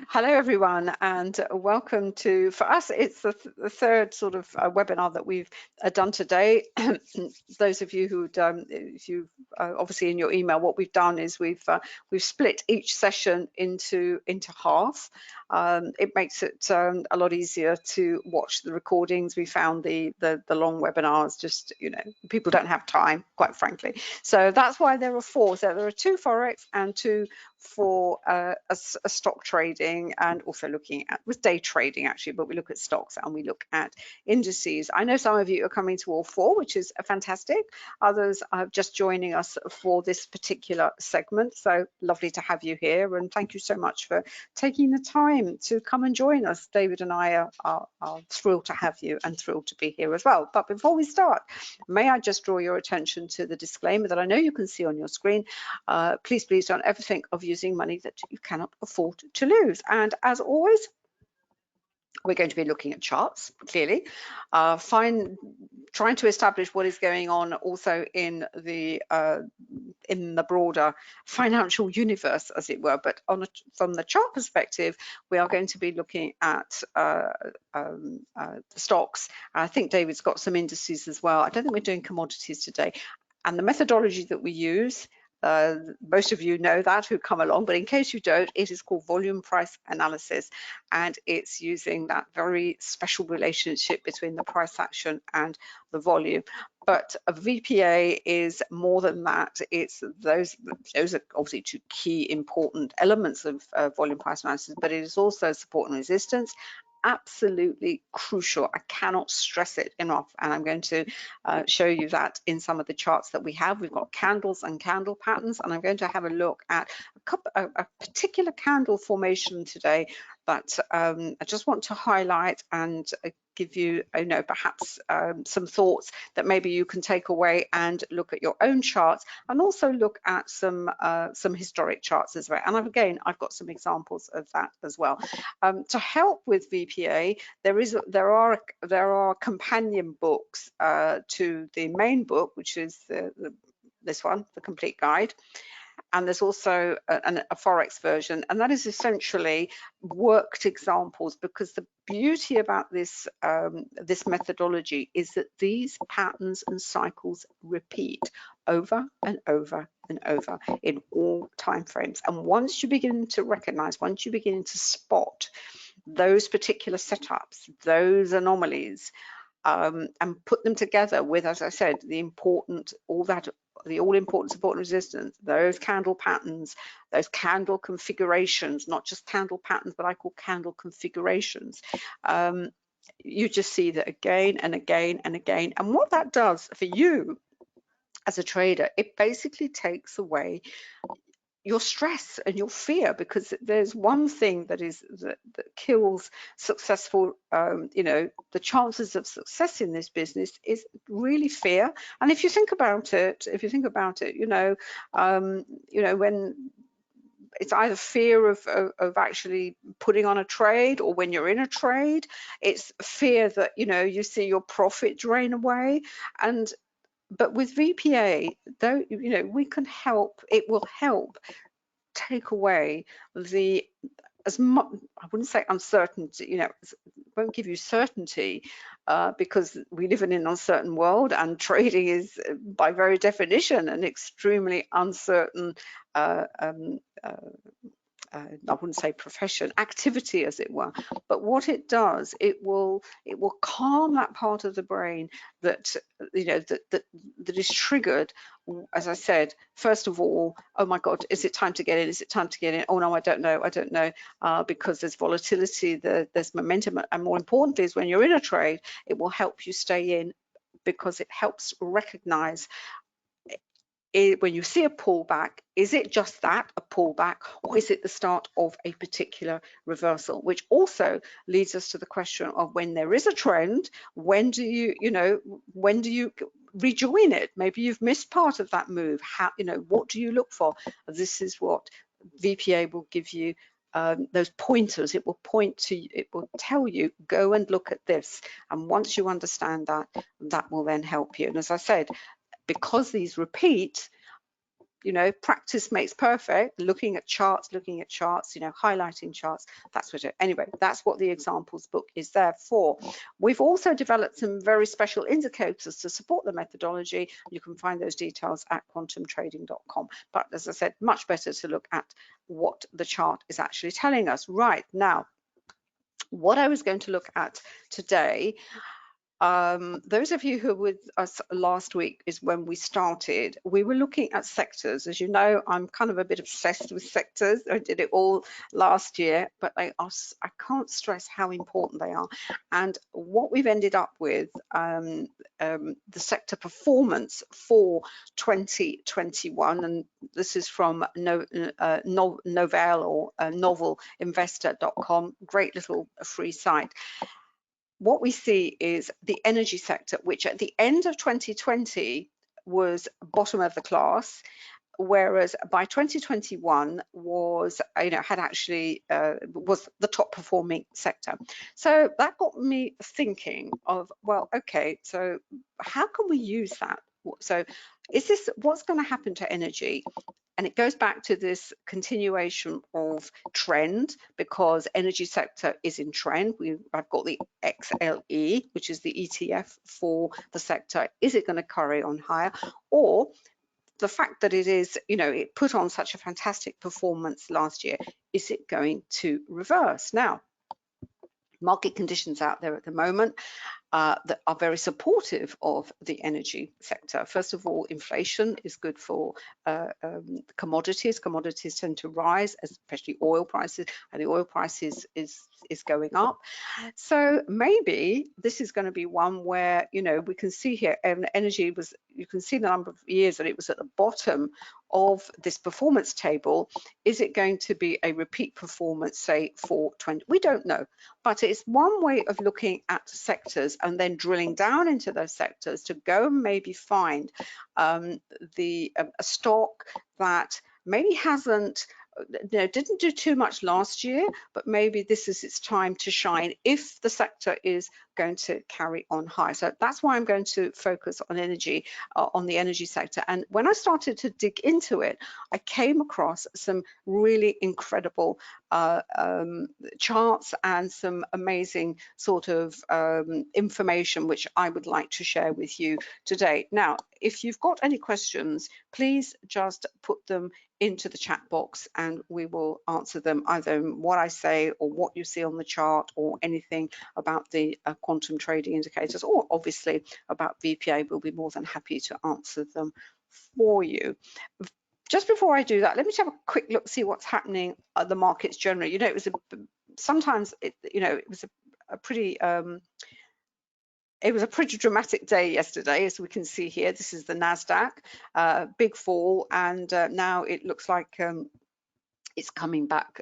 Hello, everyone, and welcome to, for us, it's the third sort of webinar that we've done today. Those of you who'd, if you obviously in your email, what we've done is we've split each session into half. It makes it a lot easier to watch the recordings. We found the long webinars, just, people don't have time, quite frankly. So that's why there are four. So there are 2 Forex and 2 for a stock trading, and also looking at with day trading actually, but we look at stocks and we look at indices. I know some of you are coming to all 4, which is fantastic. Others are just joining us for this particular segment, so lovely to have you here, and thank you so much for taking the time to come and join us. David and I are thrilled to have you and thrilled to be here as well. But before we start, may I just draw your attention to the disclaimer that I know you can see on your screen. Please don't ever think of using money that you cannot afford to lose. And as always, we're going to be looking at charts, clearly, trying to establish what is going on also in the broader financial universe, as it were. But from the chart perspective, we are going to be looking at stocks. I think David's got some indices as well. I don't think we're doing commodities today. And the methodology that we use, most of you know that who come along, but in case you don't, it is called volume price analysis, and it's using that very special relationship between the price action and the volume. But a VPA is more than that. It's those are obviously 2 key important elements of volume price analysis, but it is also support and resistance. Absolutely crucial. I cannot stress it enough, and I'm going to show you that in some of the charts that we have. We've got candles and candle patterns, and I'm going to have a look at a particular candle formation today that I just want to highlight and give you, perhaps some thoughts that maybe you can take away and look at your own charts, and also look at some historic charts as well. And again, I've got some examples of that as well. To help with VPA, there are companion books to the main book, which is this one, the complete guide. And there's also a Forex version, and that is essentially worked examples, because the beauty about this this methodology is that these patterns and cycles repeat over and over and over in all time frames. And once you begin to recognize, once you begin to spot those particular setups, those anomalies, and put them together with, as I said, the all-important support and resistance, those candle patterns, those candle configurations, not just candle patterns, but I call candle configurations. You just see that again and again and again. And what that does for you as a trader, it basically takes away your stress and your fear, because there's one thing that kills successful, the chances of success in this business is really fear. And if you think about it, when it's either fear of actually putting on a trade, or when you're in a trade, it's fear that, you see your profit drain away. But with VPA, though, we can help. It will help take away as much, I wouldn't say uncertainty, it won't give you certainty, because we live in an uncertain world, and trading is by very definition an extremely uncertain I wouldn't say profession, activity, as it were. But what it does, it will calm that part of the brain that that is triggered, as I said, first of all, oh my God, is it time to get in? Is it time to get in? Oh no, I don't know, because there's volatility, there's momentum, and more importantly is when you're in a trade, it will help you stay in, because it helps recognize when you see a pullback, is it just that, a pullback, or is it the start of a particular reversal? Which also leads us to the question of, when there is a trend, when do you rejoin it? Maybe you've missed part of that move. How, what do you look for? This is what VPA will give you. Those pointers, it will point to, it will tell you, go and look at this. And once you understand that, that will then help you. And as I said, because these repeat, you know, practice makes perfect. Looking at charts, you know, highlighting charts. That's what it. Anyway, that's what the examples book is there for. We've also developed some very special indicators to support the methodology. You can find those details at quantumtrading.com. But as I said, much better to look at what the chart is actually telling us. Right now, what I was going to look at today, those of you who were with us last week is when we started. We were looking at sectors. As you know, I'm kind of a bit obsessed with sectors. I did it all last year, but I can't stress how important they are. And what we've ended up with, the sector performance for 2021, and this is from novelinvestor.com, great little free site. What we see is the energy sector, which at the end of 2020 was bottom of the class, whereas by 2021 was, you know, had actually was the top performing sector. So that got me thinking of, well, okay, so how can we use that? So is this, what's going to happen to energy? And it goes back to this continuation of trend, because energy sector is in trend. I've got the XLE, which is the ETF for the sector. Is it going to carry on higher? Or the fact that it is, you know, it put on such a fantastic performance last year, is it going to reverse? Now, market conditions out there at the moment that are very supportive of the energy sector. First of all, inflation is good for commodities. Commodities tend to rise, especially oil prices, and the oil prices is going up. So maybe this is going to be one where, you know, we can see here, energy was, you can see the number of years that it was at the bottom of this performance table. Is it going to be a repeat performance, say, for 20? We don't know, but it's one way of looking at sectors and then drilling down into those sectors to go and maybe find a stock that maybe hasn't, you know, didn't do too much last year, but maybe this is its time to shine if the sector is going to carry on high. So that's why I'm going to focus on energy, on the energy sector. And when I started to dig into it, I came across some really incredible charts and some amazing sort of information which I would like to share with you today. Now, if you've got any questions, please just put them into the chat box and we will answer them, either what I say or what you see on the chart or anything about the quantum trading indicators, or obviously about VPA. We'll be more than happy to answer them for you. Just before I do that, let me just have a quick look, see what's happening at the markets generally. You know, it was sometimes you know, it was a pretty dramatic day yesterday, as we can see here. This is the Nasdaq, big fall, and now it looks like it's coming back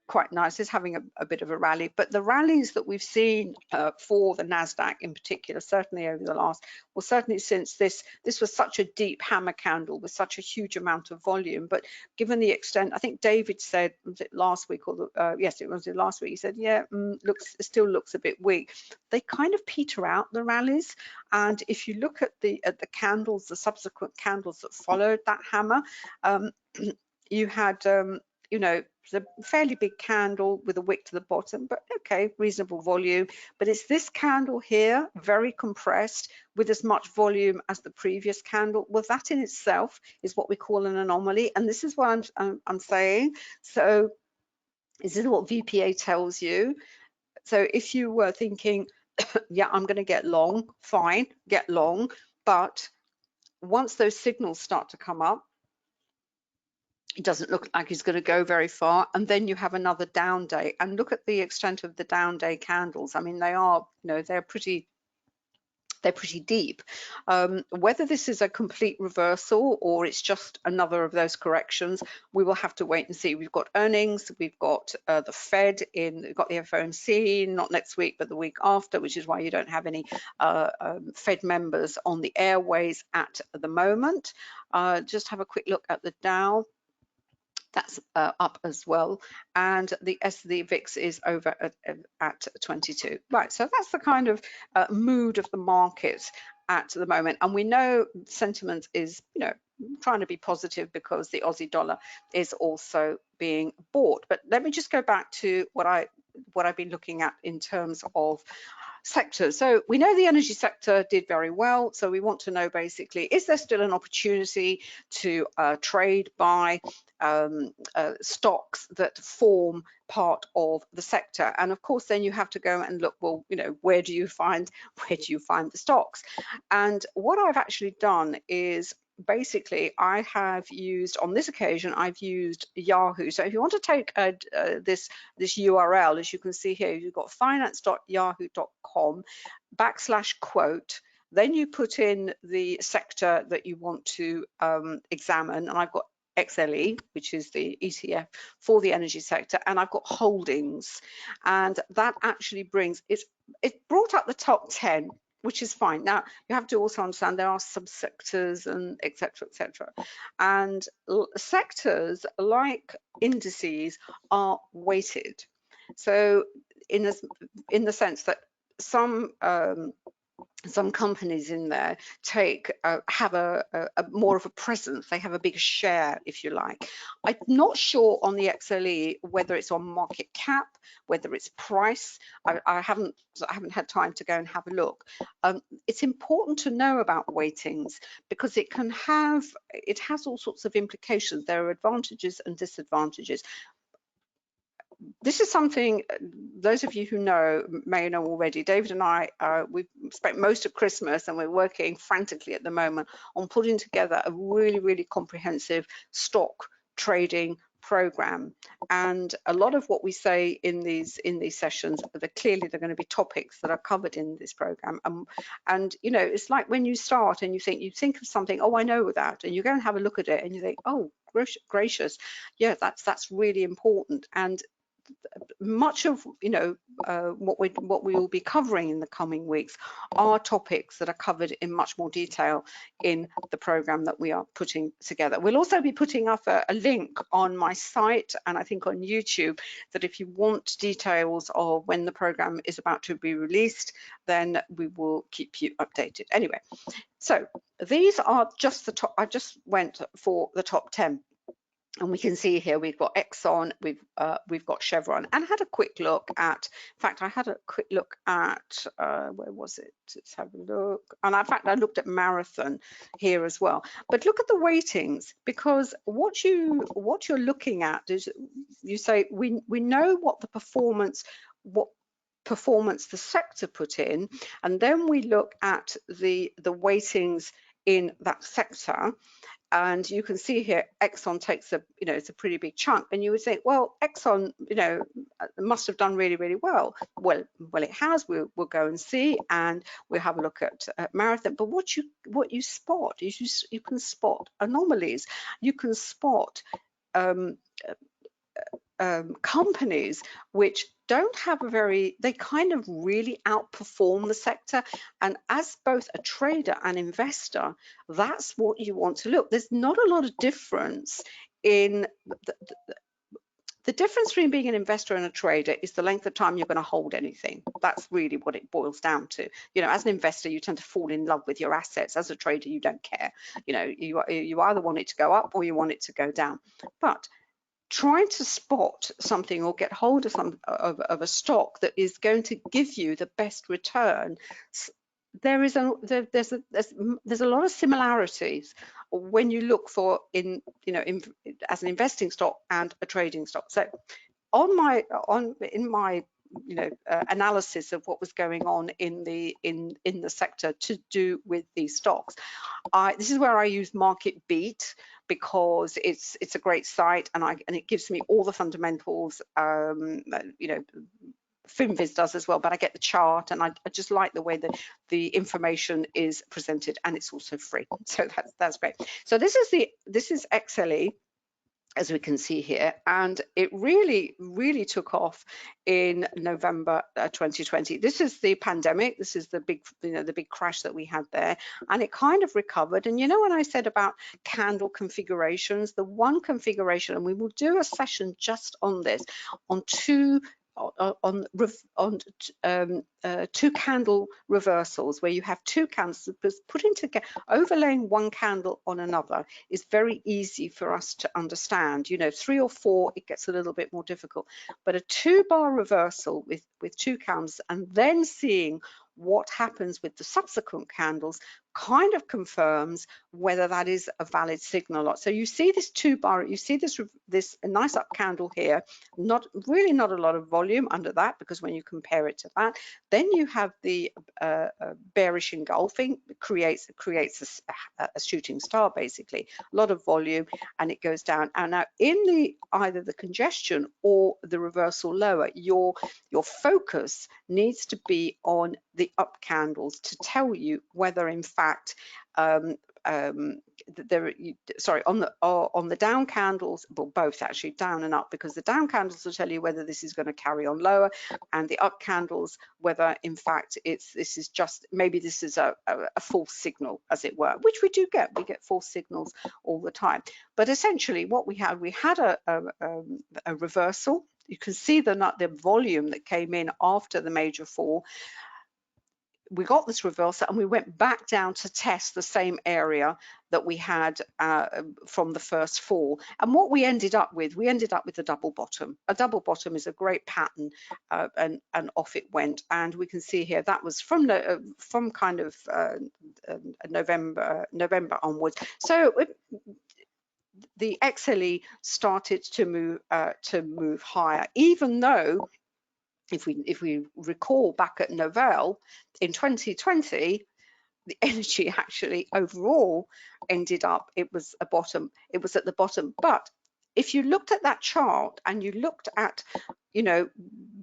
quite nice. It's having a bit of a rally, but the rallies that we've seen for the Nasdaq in particular, certainly over the last, well, certainly since this was such a deep hammer candle with such a huge amount of volume. But given the extent, I think David said, was it last week or yes, it was last week, he said, yeah, it still looks a bit weak. They kind of peter out, the rallies, and if you look at the candles, the subsequent candles that followed that hammer, you had you know, a fairly big candle with a wick to the bottom, but okay, reasonable volume. But it's this candle here, very compressed, with as much volume as the previous candle. Well, that in itself is what we call an anomaly, and this is what I'm saying. So this is what VPA tells you. So if you were thinking, yeah, I'm going to get long, fine, get long, but once those signals start to come up, it doesn't look like it's going to go very far, and then you have another down day. And look at the extent of the down day candles. I mean, they are, you know, they're pretty deep. Whether this is a complete reversal or it's just another of those corrections, we will have to wait and see. We've got earnings, we've got the Fed we've got the FOMC, not next week, but the week after, which is why you don't have any Fed members on the airways at the moment. Just have a quick look at the Dow. That's up as well, and the VIX is over at 22. Right, so that's the kind of mood of the markets at the moment, and we know sentiment is, trying to be positive because the Aussie dollar is also being bought. But let me just go back to what I've been looking at in terms of sectors. So we know the energy sector did very well. So we want to know basically, is there still an opportunity to trade by stocks that form part of the sector? And of course, then you have to go and look, well, where do you find the stocks? And what I've actually done is basically I have used, on this occasion, I've used Yahoo. So if you want to take this URL, as you can see here, you've got finance.yahoo.com/quote. Then you put in the sector that you want to examine, and I've got XLE, which is the ETF for the energy sector, and I've got holdings, and that actually brings it brought up the top 10, which is fine. Now you have to also understand there are subsectors and etc. And sectors, like indices, are weighted. So in the sense that some companies in there have a more of a presence. They have a bigger share, if you like. I'm not sure on the XLE whether it's on market cap, whether it's price. I haven't had time to go and have a look. It's important to know about weightings because it has all sorts of implications. There are advantages and disadvantages. This is something those of you who may know already. David and I, we've spent most of Christmas, and we're working frantically at the moment on putting together a really comprehensive stock trading program. And a lot of what we say in these sessions, they're going to be topics that are covered in this program. And it's like when you start and you think of something, oh, I know that, and you go and have a look at it and you think, oh, gracious, yeah, that's really important. And much of what we will be covering in the coming weeks are topics that are covered in much more detail in the program that we are putting together. We'll also be putting up a link on my site and I think on YouTube, that if you want details of when the program is about to be released, then we will keep you updated. Anyway, so these are just the top. I just went for the top 10. And we can see here we've got Exxon, we've got Chevron, and I had a quick look at, in fact, I had a quick look at, where was it? Let's have a look. And in fact, I looked at Marathon here as well. But look at the weightings, because what you're looking at is, you say, we know what the performance the sector put in, and then we look at the weightings in that sector. And you can see here, Exxon takes it's a pretty big chunk, and you would think, well, Exxon, must have done really well. Well, it has. We'll go and see, and we'll have a look at Marathon. But what you spot is you can spot anomalies. You can spot companies which don't have they kind of really outperform the sector. And as both a trader and investor, that's what you want to look. There's not a lot of difference in the difference between being an investor and a trader is the length of time you're going to hold anything. That's really what it boils down to. As an investor, you tend to fall in love with your assets. As a trader, you don't care. You either want it to go up or you want it to go down. But trying to spot something or get hold of a stock that is going to give you the best return, there's a lot of similarities when you look for as an investing stock and a trading stock. So in my analysis of what was going on in the sector to do with these stocks, this is where I use Market Beat, because it's a great site, and it gives me all the fundamentals. FinViz does as well, but I get the chart, and I just like the way that the information is presented, and it's also free. So that's great. So this is XLE, as we can see here, and it really took off in November 2020. This is the pandemic. This is the big crash that we had there, and it kind of recovered. And when I said about candle configurations, the one configuration, and we will do a session just on this, on two two candle reversals, where you have two candles putting together, overlaying one candle on another is very easy for us to understand. You know, 3 or 4, it gets a little bit more difficult, but a 2-bar reversal with two candles and then seeing what happens with the subsequent candles kind of confirms whether that is a valid signal or not. So you see this 2-bar, you see this nice up candle here, not a lot of volume under that, because when you compare it to that, then you have the bearish engulfing, creates a shooting star, basically, a lot of volume, and it goes down. And now in either the congestion or the reversal lower, your focus needs to be on the up candles to tell you whether in fact on the down candles, well, both actually, down and up, because the down candles will tell you whether this is going to carry on lower, and the up candles whether in fact this is just maybe this is a false signal, as it were, which we get false signals all the time. But essentially what we had a reversal. You can see the volume that came in after the major fall. We got this reversal and we went back down to test the same area that we had from the first fall. And what we ended up with a double bottom. A double bottom is a great pattern, and off it went. And we can see here that was from kind of November onwards. So the XLE started to move higher, even though if we recall back at Novell in 2020, the energy actually overall ended up, it was at the bottom. But if you looked at that chart and you looked at, you know,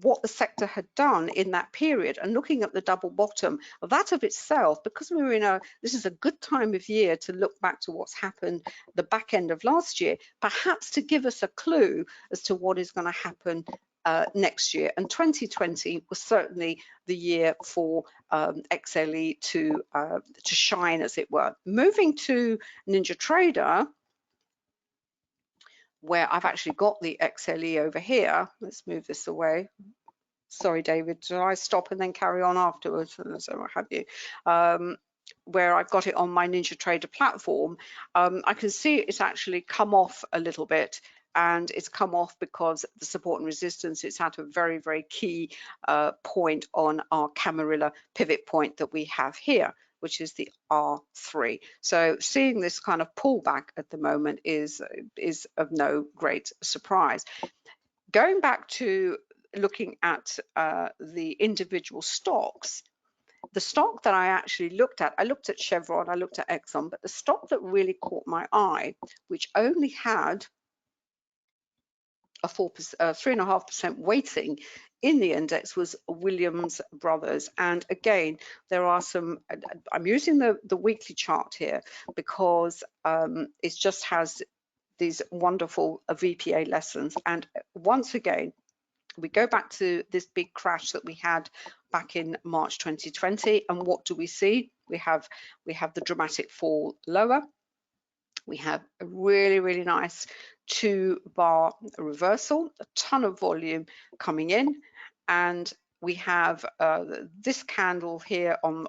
what the sector had done in that period, and looking at the double bottom, that of itself, because we were this is a good time of year to look back to what's happened the back end of last year, perhaps to give us a clue as to what is going to happen next year. And 2020 was certainly the year for XLE to shine, as it were. Moving to NinjaTrader, where I've actually got the XLE over here. Let's move this away. Sorry, David, do I stop and then carry on afterwards? So what have you? Where I've got it on my NinjaTrader platform, I can see it's actually come off a little bit, and it's come off because the support and resistance, it's at a very, very key point on our Camarilla pivot point that we have here, which is the R3. So seeing this kind of pullback at the moment is of no great surprise. Going back to looking at the individual stocks, the stock that I actually looked at, I looked at Chevron, I looked at Exxon, but the stock that really caught my eye, which only had a 3.5% weighting in the index, was Williams Brothers. And again, there are some, I'm using the weekly chart here because it just has these wonderful VPA lessons. And once again, we go back to this big crash that we had back in March 2020, and what do we see? We have the dramatic fall lower. We have a really, really nice 2-bar reversal, a ton of volume coming in, and we have this candle here on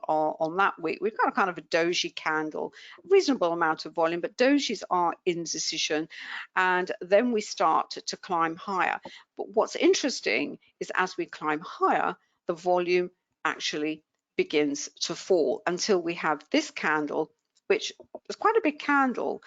that week. We've got a kind of a doji candle, reasonable amount of volume, but dojis are indecision, and then we start to climb higher. But what's interesting is as we climb higher, the volume actually begins to fall until we have this candle, which is quite a big candle.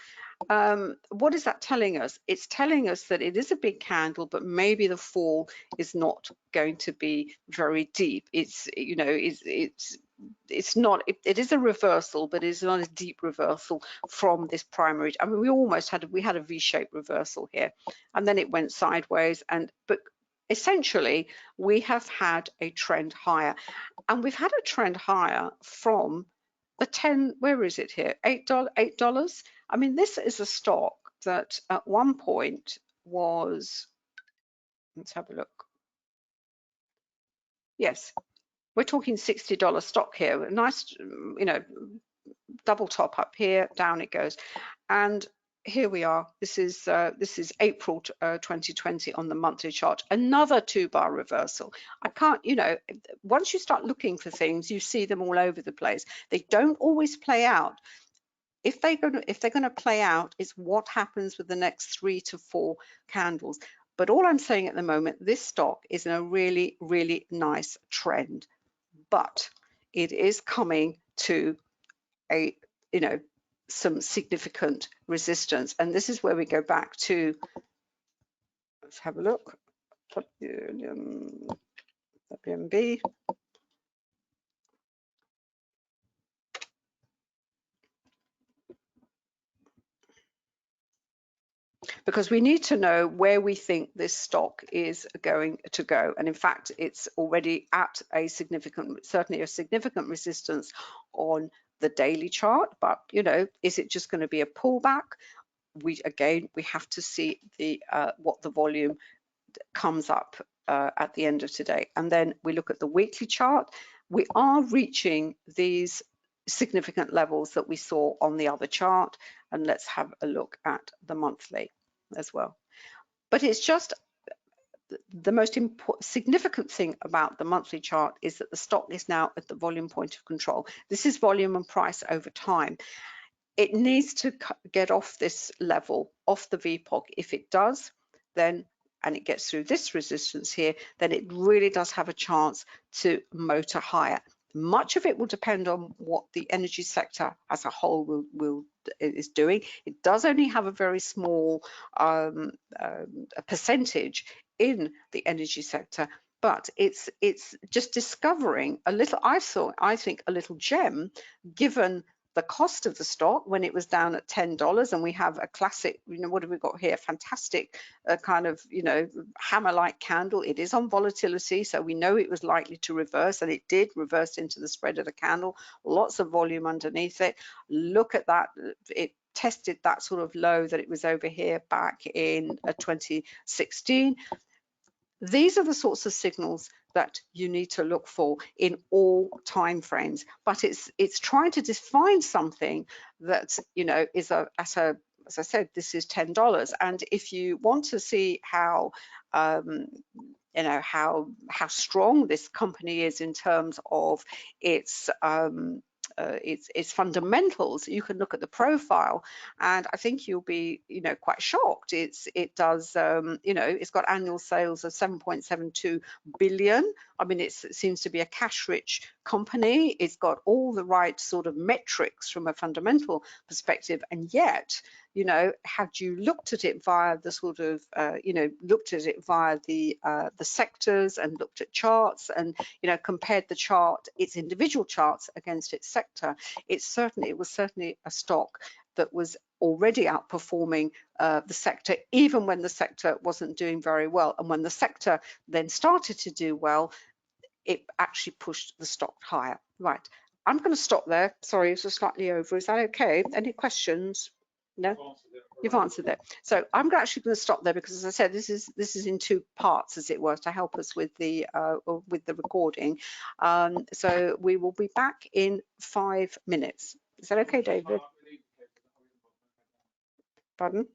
What is that telling us? It's telling us that it is a big candle, but maybe the fall is not going to be very deep. It's, you know, it's not, it is a reversal, but it's not a deep reversal from this primary. I mean, we had a V-shaped reversal here, and then it went sideways, but essentially we have had a trend higher, and we've had a trend higher from the 10, where is it here? $8. I mean, this is a stock that at one point was, let's have a look. Yes, we're talking $60 stock here. Nice, you know, double top up here, down it goes. And here we are. This is April 2020 on the monthly chart. Another 2-bar reversal. I can't, you know, once you start looking for things, you see them all over the place. They don't always play out. If they're going to play out, it's what happens with the next 3 to 4 candles. But all I'm saying at the moment, this stock is in a really, really nice trend, but it is coming to a, you know, some significant resistance. And this is where we go back to, let's have a look, WMB. Because we need to know where we think this stock is going to go. And in fact, it's already at a significant, certainly a significant resistance on the daily chart. But, you know, is it just going to be a pullback? We have to see the what the volume comes up at the end of today. And then we look at the weekly chart. We are reaching these significant levels that we saw on the other chart. And let's have a look at the monthly as well. But it's just the most significant thing about the monthly chart is that the stock is now at the volume point of control. This is volume and price over time. It needs to get off this level, off the VPOC. If it does, then, and it gets through this resistance here, then it really does have a chance to motor higher. Much of it will depend on what the energy sector as a whole is doing. It does only have a very small percentage in the energy sector, but it's just discovering a little, I think a little gem, given the cost of the stock when it was down at $10, and we have a classic, you know, what have we got here? Fantastic kind of, you know, hammer-like candle. It is on volatility, so we know it was likely to reverse, and it did reverse into the spread of the candle. Lots of volume underneath it. Look at that. It tested that sort of low that it was over here back in 2016. These are the sorts of signals that you need to look for in all time frames, but it's trying to define something that, you know, is as I said, this is $10, and if you want to see how you know, how strong this company is in terms of its fundamentals, you can look at the profile, and I think you'll be, you know, quite shocked. It does, you know, it's got annual sales of 7.72 billion. I mean, it seems to be a cash-rich company. It's got all the right sort of metrics from a fundamental perspective, and yet, you know, had you looked at it via the sort of, you know, looked at it via the sectors and looked at charts and, you know, compared the chart, its individual charts against its sector, it was certainly a stock that was already outperforming the sector, even when the sector wasn't doing very well. And when the sector then started to do well, it actually pushed the stock higher. Right, I'm going to stop there. Sorry, it's slightly over. Is that okay? Any questions? No? You've answered that. So I'm actually going to stop there because, as I said, this is in 2 parts, as it were, to help us with the recording. So we will be back in 5 minutes. Is that okay, David? Pardon?